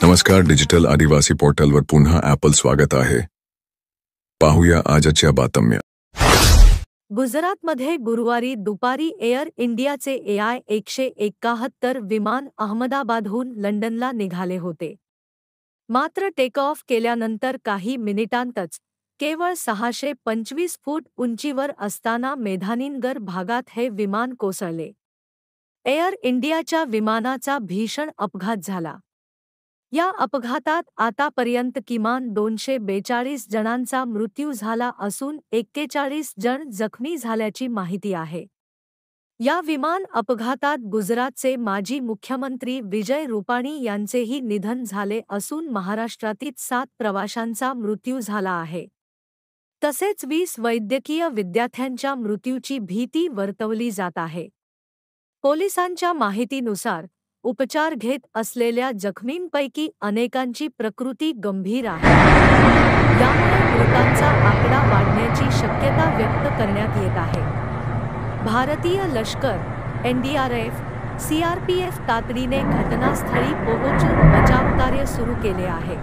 नमस्कार, डिजिटल आदिवासी पोर्टलवर पुन्हा ॲपल स्वागत आहे. पाहूया आजच्या बातम्या. गुजरातमध्ये गुरुवारी दुपारी एअर इंडियाचे AI-171 विमान अहमदाबादहून लंडनला निघाले होते. मात्र टेक ऑफ केल्यानंतर काही मिनिटांतच केवळ 625 फूट उंचीवर असताना मेधानीनगर भागात हे विमान कोसळले. एअर इंडियाच्या विमानाचा भीषण अपघात झाला. या अपघातात आतापर्यंत किमान 242 जणांचा मृत्यू झाला असून 41 जण जखमी झाल्याची माहिती आहे. या विमान अपघातात गुजरातचे माजी मुख्यमंत्री विजय रुपाणी यांचेही निधन झाले असून महाराष्ट्रातील 7 प्रवाशांचा मृत्यू झाला आहे. तसेच 20 वैद्यकीय विद्यार्थ्यांच्या मृत्यूची भीती वर्तवली जात आहे. पोलिसांच्या माहितीनुसार उपचार घेत असलेल्या जखमींपैकी अनेकांची प्रकृती गंभीर आहे. यामुळे मृतांचा आकडा वाढण्याची शक्यता व्यक्त करण्यात येत आहे. भारतीय लष्कर, NDRF, CRPF तातडीने घटनास्थळी पोहोचून बचावकार्य सुरू केले आहे.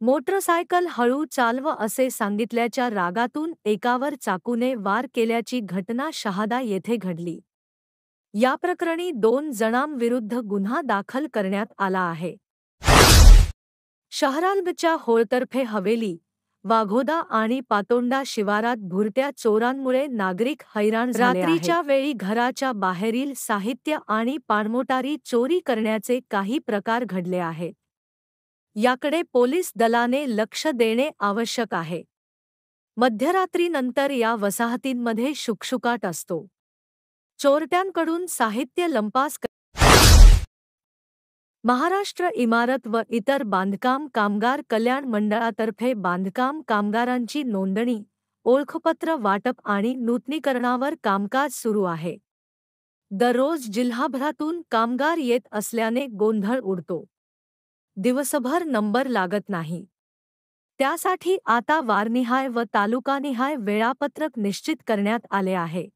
मोटरसायकल हळू चालव असे सांगितल्याच्या रागातून एकावर चाकूने वार केल्याची घटना शहादा येथे घडली. या प्रकरणी 2 जणांविरुद्ध गुन्हा दाखल करण्यात आला आहे. शहरालगतच्या होळतर्फे हवेली, वाघोदा आणि पातोंडा शिवारात भुरट्या चोरांमुळे नागरिक हैराण झाले आहेत. रात्रीच्या वेळी घराच्या बाहेरील साहित्य आणि पाणमोटारी चोरी करण्याचे काही प्रकार घडले आहेत. याकडे पोलीस दलाने लक्ष देणे आवश्यक आहे. मध्यरात्रीनंतर या वसाहतींमध्ये शुकशुकाट असतो. चोरट्यांकडून साहित्य लंपास महाराष्ट्र इमारत व इतर बांधकाम कामगार कल्याण मंडळातर्फे बांधकाम कामगारांची नोंदणी, ओळखपत्र वाटप आणि नूतनीकरणावर कामकाज सुरू आहे. दररोज जिल्हाभरातून कामगार येत असल्याने गोंधळ उडतो. दिवसभर नंबर लागत नाही. त्यासाठी आता वारनिहाय व तालुकानिहाय वेळापत्रक निश्चित करण्यात आले आहे.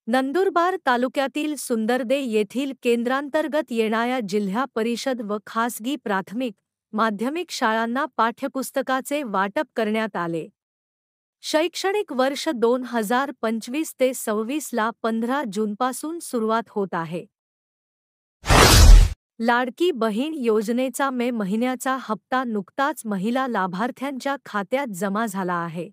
नंदुरबार तालुक्यातील सुंदरदे येथील केंद्रांतर्गत येणाऱ्या जिल्हा परिषद व खासगी प्राथमिक, माध्यमिक शाळांना पाठ्यपुस्तकाचे वाटप करण्यात आले. शैक्षणिक वर्ष 2025 ते 26 ला 15 जूनपासून सुरुवात होत आहे. लाडकी बहीण योजनेचा मे महिन्याचा हप्ता नुकताच महिला लाभार्थ्यांच्या खात्यात जमा झाला आहे.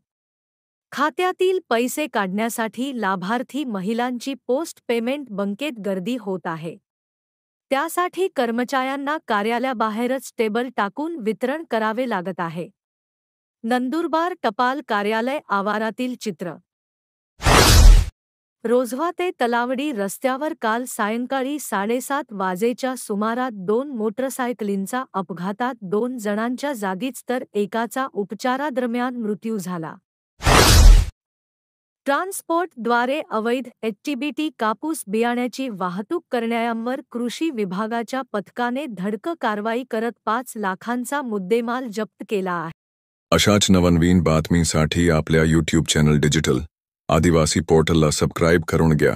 खात्यातील पैसे काढण्यासाठी लाभार्थी महिलांची पोस्ट पेमेंट बँकेत गर्दी होत आहे. त्यासाठी कर्मचाऱ्यांना कार्यालयाबाहेरच टेबल टाकून वितरण करावे लागत आहे. नंदुरबार टपाल कार्यालय आवारातील चित्र. रोझवा ते तलावडी रस्त्यावर काल सायंकाळी 7:30 वाजेच्या सुमारात 2 मोटरसायकलींचा अपघातात 2 जणांच्या जागीच तर एकाचा उपचारादरम्यान मृत्यू झाला. ट्रान्सपोर्टद्वारे अवैध HTBT कापूस बियाण्याची वाहतूक करणाऱ्यांवर कृषी विभागाच्या पथकाने धडक कारवाई करत 5 लाखांचा मुद्देमाल जप्त केला आहे. अशाच नवनवीन बातमीसाठी आपल्या YouTube चॅनल डिजिटल आदिवासी पोर्टलला सबस्क्राईब करून घ्या.